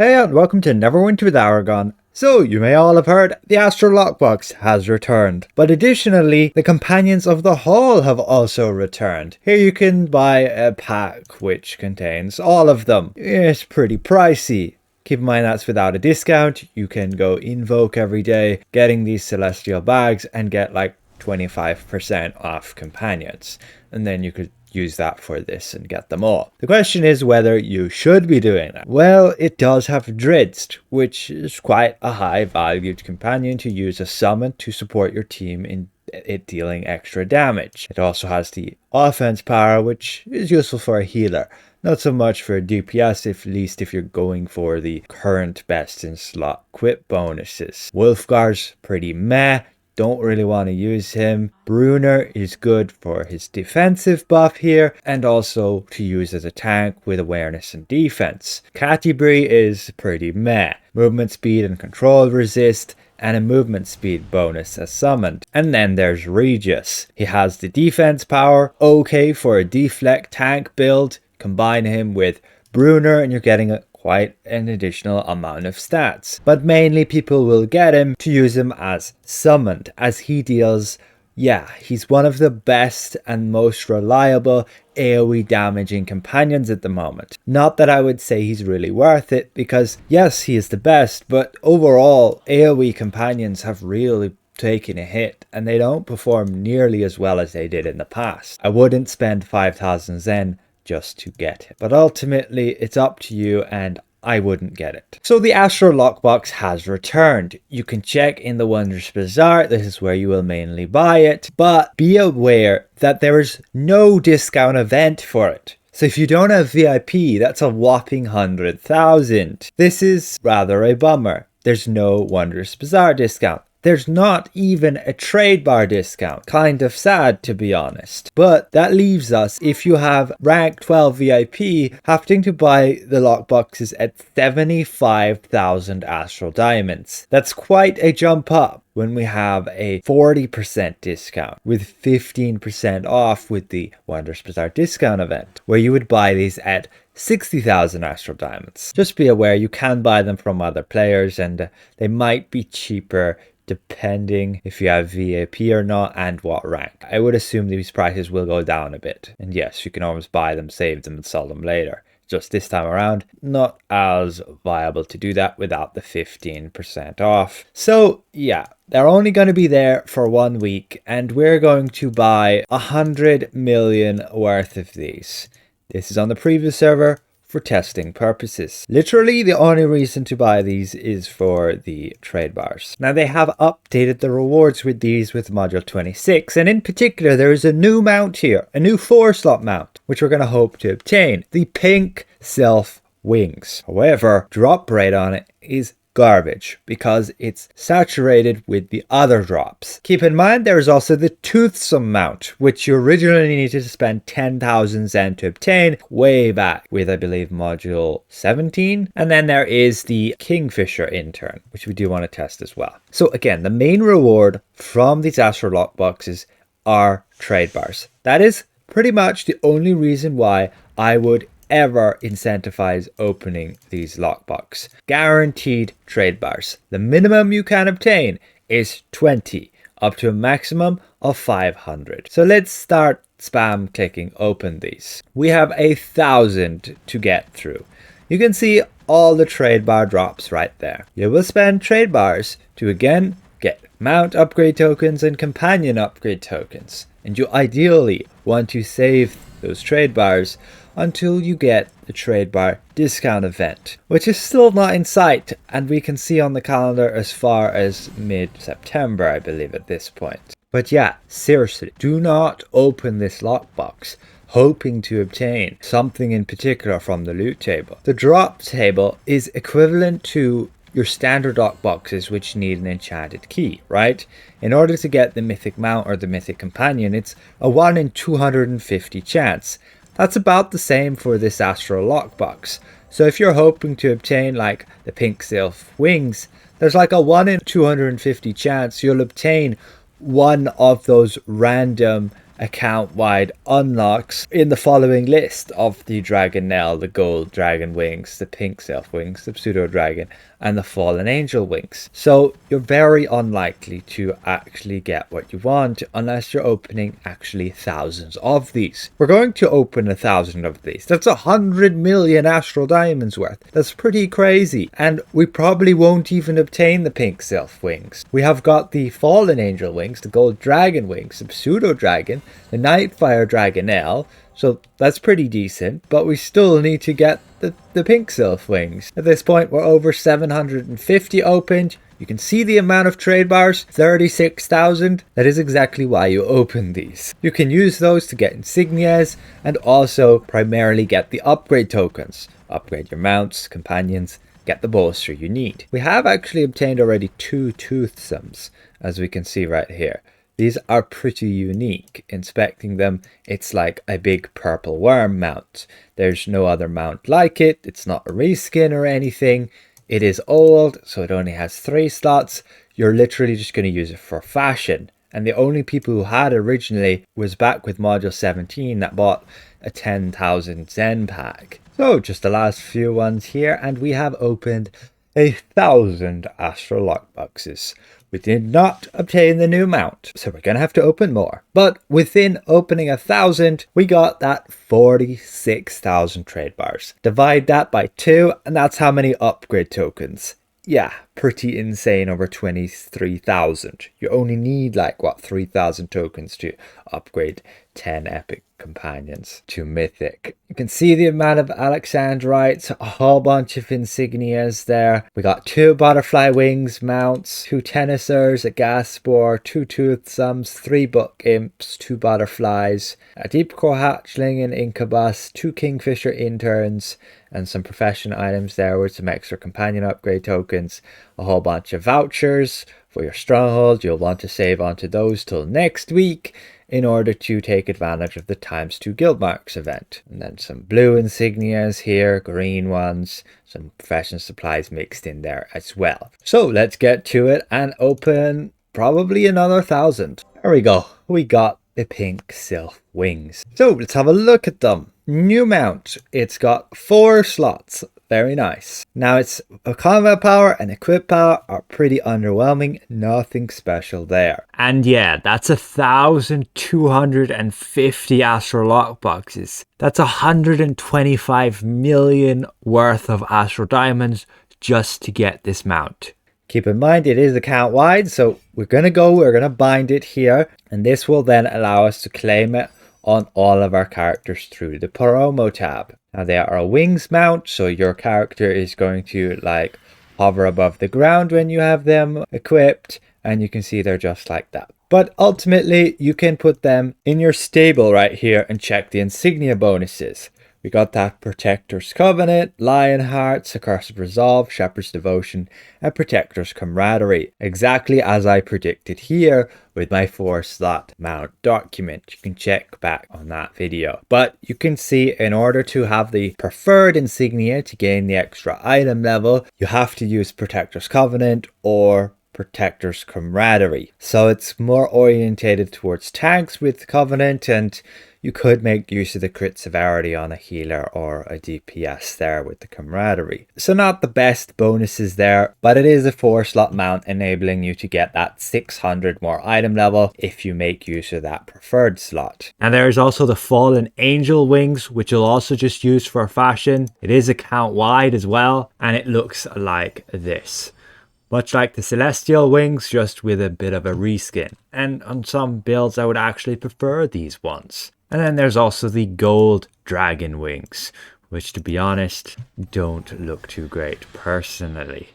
Hey and welcome to Neverwinter with Aragon. So, you may all have heard, the Astro Lockbox has returned. But additionally, the Companions of the Hall have also returned. Here you can buy a pack which contains all of them. It's pretty pricey. Keep in mind that's without a discount. You can go invoke every day, getting these celestial bags and get like 25% off companions. And then you could use that for this and get them all. The question is whether you should be doing that. Well, it does have Drizzt, which is quite a high valued companion to use as summon to support your team in it dealing extra damage. It also has the offense power, which is useful for a healer. Not so much for DPS, at least if you're going for the current best in slot quip bonuses. Wolfgar's pretty meh. Don't really want to use him. Bruner is good for his defensive buff here and also to use as a tank with awareness and defense. Catibri is pretty meh. Movement speed and control resist and a movement speed bonus as summoned. And then there's Regis. He has the defense power, okay for a deflect tank build. Combine him with Bruner and you're getting quite an additional amount of stats. But mainly people will get him to use him as summoned, as he deals, he's one of the best and most reliable AoE damaging companions at the moment. Not that I would say he's really worth it, because yes, he is the best, but overall AoE companions have really taken a hit and they don't perform nearly as well as they did in the past. I wouldn't spend 5,000 Zen just to get it. But ultimately, it's up to you and I wouldn't get it. So the Astro Lockbox has returned. You can check in the Wondrous Bazaar. This is where you will mainly buy it. But be aware that there is no discount event for it. So if you don't have VIP, that's a whopping 100,000. This is rather a bummer. There's no Wondrous Bazaar discount. There's not even a trade bar discount. Kind of sad, to be honest. But that leaves us, if you have rank 12 VIP, having to buy the lockboxes at 75,000 Astral Diamonds. That's quite a jump up when we have a 40% discount with 15% off with the Wondrous Bazaar discount event, where you would buy these at 60,000 Astral Diamonds. Just be aware you can buy them from other players and they might be cheaper depending if you have VIP or not and what rank. I would assume these prices will go down a bit. And yes, you can always buy them, save them and sell them later. Just this time around, not as viable to do that without the 15% off. So yeah, they're only going to be there for 1 week and we're going to buy 100 million worth of these. This is on the previous server for testing purposes. Literally, the only reason to buy these is for the trade bars. Now, they have updated the rewards with these with module 26, and in particular, there is a new mount here, a new 4-slot mount, which we're going to hope to obtain, the Pink Sylph Wings. However, drop rate on it is garbage because it's saturated with the other drops. Keep in mind there is also the Toothsome mount, which you originally needed to spend 10,000 Zen to obtain way back with, I believe, module 17. And then there is the Kingfisher intern, which we do want to test as well. So again, the main reward from these Astro Lockboxes are trade bars. That is pretty much the only reason why I would ever incentivize opening these lockbox. Guaranteed trade bars. The minimum you can obtain is 20, up to a maximum of 500. So let's start spam clicking open these. We have 1,000 to get through. You can see all the trade bar drops right there. You will spend trade bars to again get mount upgrade tokens and companion upgrade tokens. And you ideally want to save those trade bars until you get the trade bar discount event, which is still not in sight, and we can see on the calendar as far as mid-September, I believe, at this point. But yeah, seriously, do not open this lockbox hoping to obtain something in particular from the loot table. The drop table is equivalent to your standard lockboxes which need an enchanted key, right? In order to get the mythic mount or the mythic companion, it's a 1 in 250 chance. That's about the same for this Astro Lockbox. So if you're hoping to obtain like the Pink Sylph Wings, there's like a 1 in 250 chance you'll obtain one of those random account-wide unlocks in the following list of the Dragonelle, the Gold Dragon Wings, the Pink Sylph Wings, the Pseudo Dragon, and the Fallen Angel Wings. So you're very unlikely to actually get what you want unless you're opening actually thousands of these. We're going to open 1,000 of these. That's 100 million Astral Diamonds worth. That's pretty crazy. And we probably won't even obtain the Pink Sylph Wings. We have got the Fallen Angel Wings, the Gold Dragon Wings, the Pseudo Dragon, the Nightfire Dragonelle. So that's pretty decent, but we still need to get the Pink Sylph Wings. At this point, we're over 750 opened. You can see the amount of Tradebars, 36,000. That is exactly why you open these. You can use those to get insignias and also primarily get the upgrade tokens. Upgrade your mounts, companions, get the bolster you need. We have actually obtained already 2 toothsomes, as we can see right here. These are pretty unique. Inspecting them, it's like a big purple worm mount. There's no other mount like it. It's not a reskin or anything. It is old, so it only has 3 slots. You're literally just going to use it for fashion. And the only people who had originally was back with Module 17 that bought a 10,000 Zen pack. So just the last few ones here, and we have opened 1,000 Astro Lockboxes. We did not obtain the new mount, so we're going to have to open more. But within opening 1,000, we got that 46,000 Tradebars. Divide that by 2, and that's how many upgrade tokens. Yeah, pretty insane, over 23,000. You only need like, what, 3,000 tokens to upgrade 10 epic companions to mythic. You can see the amount of Alexandrites, a whole bunch of insignias there. We got 2 butterfly wings mounts, 2 tennisers, a gas spore, 2 toothsomes, 3 book imps, 2 butterflies, a deep core hatchling and incubus, 2 kingfisher interns, and some profession items there with some extra companion upgrade tokens, a whole bunch of vouchers for your stronghold. You'll want to save onto those till next week in order to take advantage of the ×2 guild marks event. And then some blue insignias here, green ones, some professional supplies mixed in there as well. So let's get to it and open probably another 1,000. There we go. We got the Pink Sylph Wings. So let's have a look at them. New mount. It's got 4 slots. Very nice. Now it's a combat power and equip power are pretty underwhelming. Nothing special there. And yeah, that's 1,250 Astro Lockboxes. That's 125 million worth of Astro Diamonds just to get this mount. Keep in mind it is account wide, so we're going to bind it here, and this will then allow us to claim it on all of our characters through the promo tab. Now they are a wings mount, so your character is going to like hover above the ground when you have them equipped, and you can see they're just like that. But ultimately you can put them in your stable right here and check the insignia bonuses. We got that Protector's Covenant, Lionheart's Accursed Resolve, Shepherd's Devotion, and Protector's Camaraderie. Exactly as I predicted here with my 4-slot mount document. You can check back on that video. But you can see in order to have the preferred insignia to gain the extra item level, you have to use Protector's Covenant or Protector's Camaraderie. So it's more orientated towards tanks with Covenant, and you could make use of the crit severity on a healer or a DPS there with the Camaraderie. So not the best bonuses there, but it is a 4-slot mount enabling you to get that 600 more item level if you make use of that preferred slot. And there is also the Fallen Angel Wings, which you'll also just use for fashion. It is account wide as well, and it looks like this. Much like the Celestial Wings, just with a bit of a reskin. And on some builds I would actually prefer these ones. And then there's also the Gold Dragon Wings, which to be honest, don't look too great personally.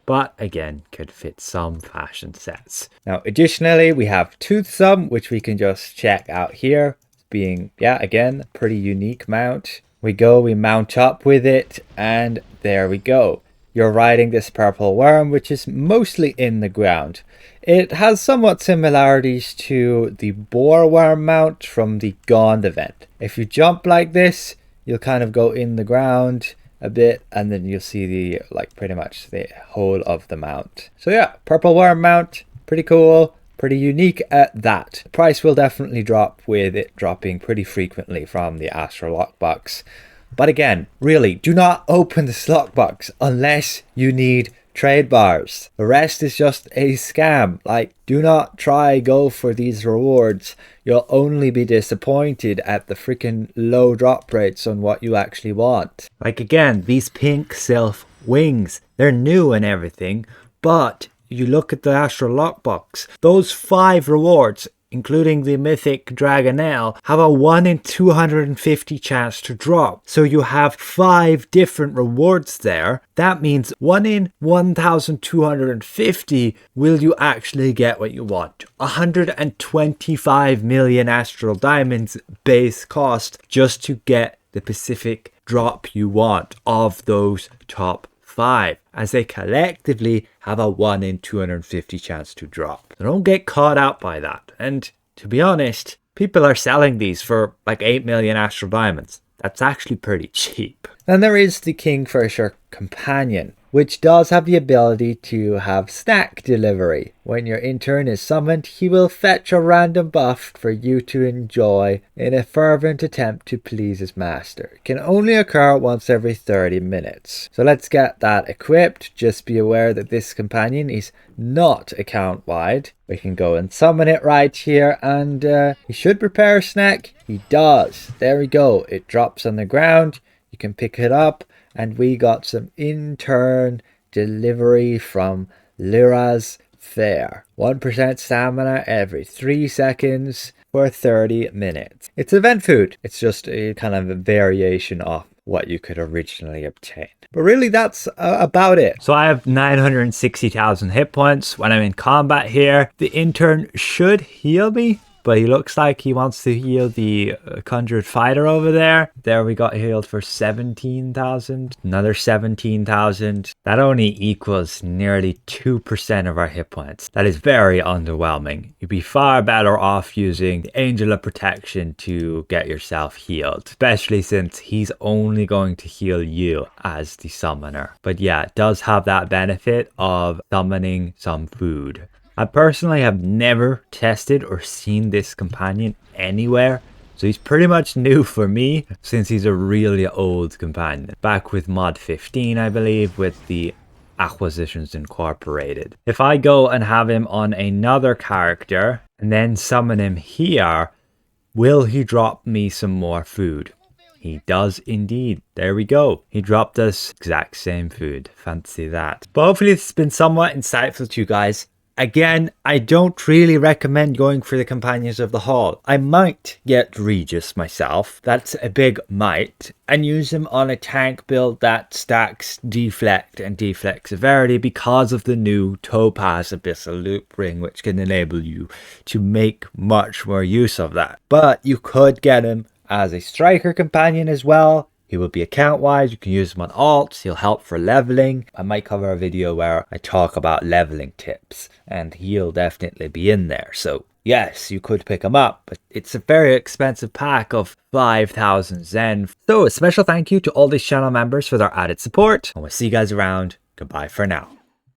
But again, could fit some fashion sets. Now additionally, we have Toothsome, which we can just check out here. Being, yeah, again, pretty unique mount. We mount up with it, and there we go. You're riding this purple worm, which is mostly in the ground. It has somewhat similarities to the boar worm mount from the Gond event. If you jump like this, you'll kind of go in the ground a bit, and then you'll see the, like, pretty much the whole of the mount. So yeah, purple worm mount, pretty cool. Pretty unique at that. The price will definitely drop with it dropping pretty frequently from the Astro Lockbox. But again, really, do not open the lockbox unless you need Tradebars. The rest is just a scam. Like, do not try go for these rewards. You'll only be disappointed at the freaking low drop rates on what you actually want. Like again, these Pink Sylph Wings, they're new and everything, but you look at the Astro Lockbox, those 5 rewards, including the mythic Dragonelle, have a 1 in 250 chance to drop. So you have 5 different rewards there. That means 1 in 1250 will you actually get what you want. 125 million Astral Diamonds base cost just to get the specific drop you want of those top 5, as they collectively have a 1 in 250 chance to drop. So don't get caught out by that. And to be honest, people are selling these for like 8 million Astral Diamonds. That's actually pretty cheap. Then there is the Kingfisher Companion, which does have the ability to have snack delivery. When your intern is summoned, he will fetch a random buff for you to enjoy in a fervent attempt to please his master. It can only occur once every 30 minutes. So let's get that equipped. Just be aware that this companion is not account wide. We can go and summon it right here, and he should prepare a snack. He does. There we go. It drops on the ground. You can pick it up. And we got some intern delivery from Lyra's Fair. 1% stamina every 3 seconds for 30 minutes. It's event food. It's just a kind of a variation of what you could originally obtain. But really, that's about it. So I have 960,000 hit points when I'm in combat here. The intern should heal me, but he looks like he wants to heal the conjured fighter over there. There we got healed for 17,000. Another 17,000. That only equals nearly 2% of our hit points. That is very underwhelming. You'd be far better off using the Angel of Protection to get yourself healed, especially since he's only going to heal you as the summoner. But yeah, it does have that benefit of summoning some food. I personally have never tested or seen this companion anywhere, so he's pretty much new for me since he's a really old companion. Back with mod 15, I believe, with the Acquisitions Incorporated. If I go and have him on another character and then summon him here, will he drop me some more food? He does indeed. There we go. He dropped us exact same food. Fancy that. But hopefully it's been somewhat insightful to you guys. Again, I don't really recommend going for the Companions of the Hall. I might get Regis myself, that's a big might, and use him on a tank build that stacks Deflect and Deflect Severity because of the new Topaz Abyssal Loop Ring, which can enable you to make much more use of that. But you could get him as a Striker Companion as well. He will be account-wise. You can use him on alts. He'll help for leveling. I might cover a video where I talk about leveling tips, and he'll definitely be in there. So yes, you could pick him up, but it's a very expensive pack of 5,000 Zen. So a special thank you to all these channel members for their added support, and we'll see you guys around. Goodbye for now.